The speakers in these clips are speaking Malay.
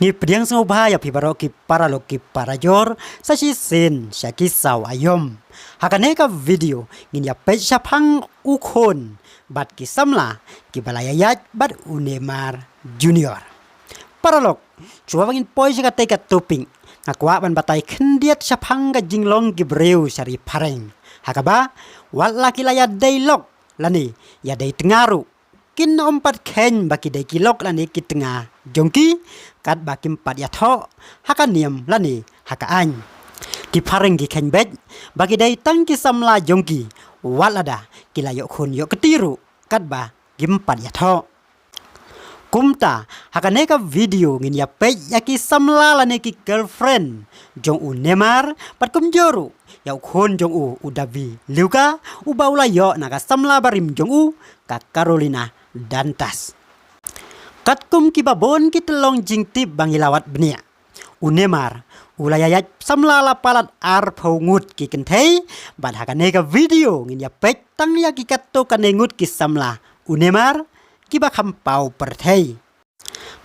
Ngipdiang sangubhaya pibaro ki paralo ki parajor sa sin siya kisaw ayom. Hakaneka video nginya pecha pang ukon bat ki samla ki balayayat bat Unemar Junior. Paralok cuba bangin poi siya katay katuping ngakwa ban batay kendiat siya pang jinglong ki breu syari pareng. Hakaba wala kilaya daylok lani ya day tengaru. Kin ompat ken baki day kilok lani ki tengah jongki kat bakim pat ya tho hakaniam lani hakaan ki pareng ki ken bet bagi day tang ki samla jongki walada kilayo khun yo ketiru kat ba gimpat ya tho kumta hakaneka video ngin ya pe ya ki samla lani ki girlfriend jong Unemar pat kumjoru ya khun jong udavi liuka ubaula yo naga samla barim jong ka Carolina Dantas. Katkum kibabon kitelong jingtip bangilawat benia. Unemar ulayayat samlala palat ar pongut ki kentei bad hakaneka video ngin ya pek tang ya ki katto kanengut ki samla Unemar kiba kampau pertei.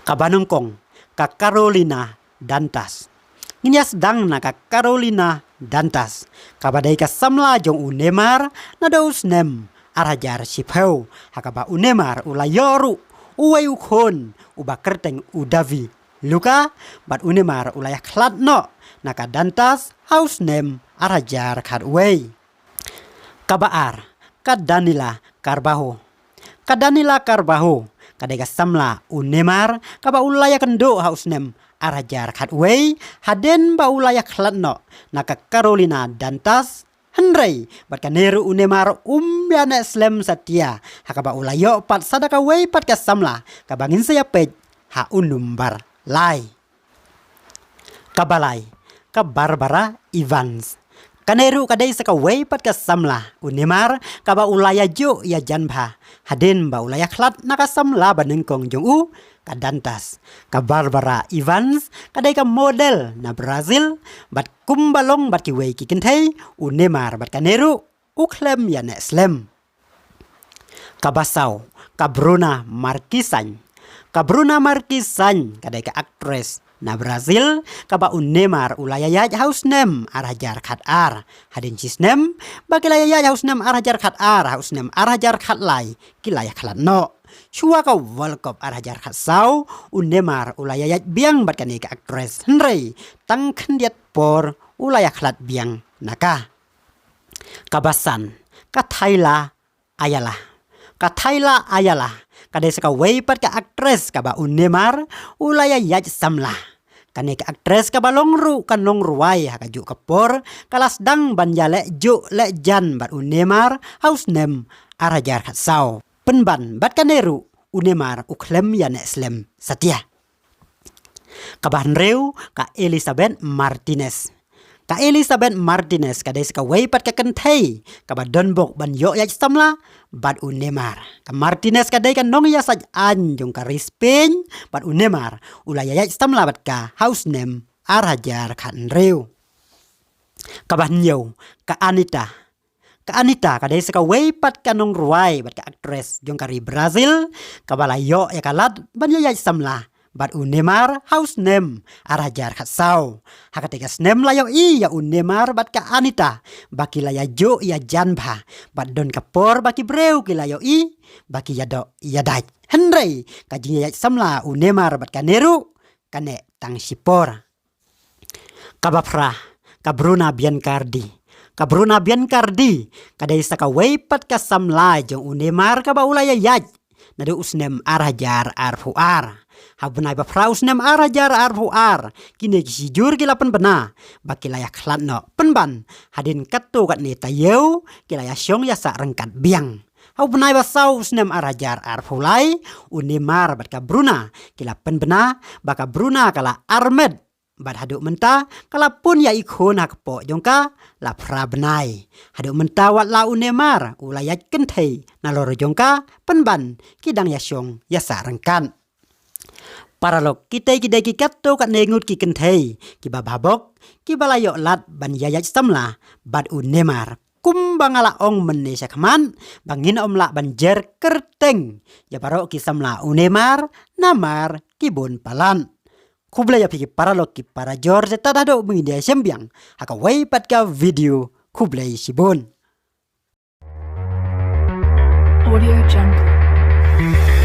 Kabanongkong ka Carolina Dantas. Ngin ya sedang na ka Carolina Dantas. Kabadai ka samla jong Unemar na daus nem arajar sipau hakaba Unemar ulayoru uway ukon uba kerteng udavi luka bat Unemar ulaya klat no naka Dantas house name arajar kat uway kabaar kadanila karbaho kadega samla Unemar kaba ulaya kendo house name arajar kat uway haden ba ulaya klat no naka Carolina Dantas Henry bat kaneru Unemar yana slem satia hakaba ulayo pat sadaka way pat kasamla kabangin saya pej ha unumbar lai kabalai ka Barbara Evans kaneru kadai saka way pat kasamla Unemar kaba ulaya jo ya janba haden ba ulaya klat nakasamla banengkong jong kadantas ka Barbara Evans kadai ka model na Brazil bat kumbalong bat ki way ki kentei Unemar bat kaneru uklem ya ne slem kabasau ka Bruna Marquezan kadai ka actress na Brazil kaba Unemar ulayayat house name arajar khat ar hadin cisnem bagilayayat house name arajar khat ar house name arajar khat lai kilaya khat no Shua ka walkop arajar khat sau Unemar ulayayat biang bat kani ka actress Henry tang kendiat por ulaya khat biang naka kabasan ka Thayla Ayala kadai saka way pat ka actress kaba Unemar ulayayat samla kani ka actress kaba longru kan longruai hakaju kapor kalas dang banjale jo le jan bat Unemar house name arajar khat sau penban bat kaneru Unemar uklem ya ne slem satia kaban reu ka Elizabeth Martinez kadai saka way pat ka kentei kaba donbok ban yo ya samla bat Unemar ka Martinez kadai ka nong ya saj an jong ka rispin bat Unemar ulaya ya samla bat ka house name arajar khan reu kaban yo ka Anita kadai saka way pat ka nong ruai bat ka actress jong kari Brazil kabala yo ya kalat ban ya samla bat Unemar house name arajar khat sau hakatikas name layo ya Unemar bat ka Anita baki laya jo ya janba bat don kapor baki breu kilayo baki yado yadaj Henry kajinya ya samla Unemar bat kaneru kane tang sipor kabapra ka Bruna Biancardi kadai saka way pat ka samla jong Unemar ka baulaya yaj nadu usnem arajar arfuar habunai ba fraus nem arajar arfuar kini kisijur kilapan bena bakilaya klatno penban hadin katto kat ni tayeu kilaya syong ya sa rengkat biang habunai ba saus nem arajar arfulai Unemar bat ka Bruna kilapan bena baka Bruna kala Armed bat haduk menta kala pun ya ikon hakpo jongka la prabenai haduk menta wat la Unemar ulayat kentei naloro jongka penban kidang ya syong ya sa rengkan paralok kita kidai ki katto kat nengut ki kentei ki bababok ki balayo lat ban yayat samla bat Unemar kumbangala ong menesha kaman bangin omla banjer kerteng ya baro ki samla Unemar namar kibun palan Kublai ya pigi para loki para jor se tada do mengindia sembiang. Haka wai pat ka video kublai sibon. Audio Jungle.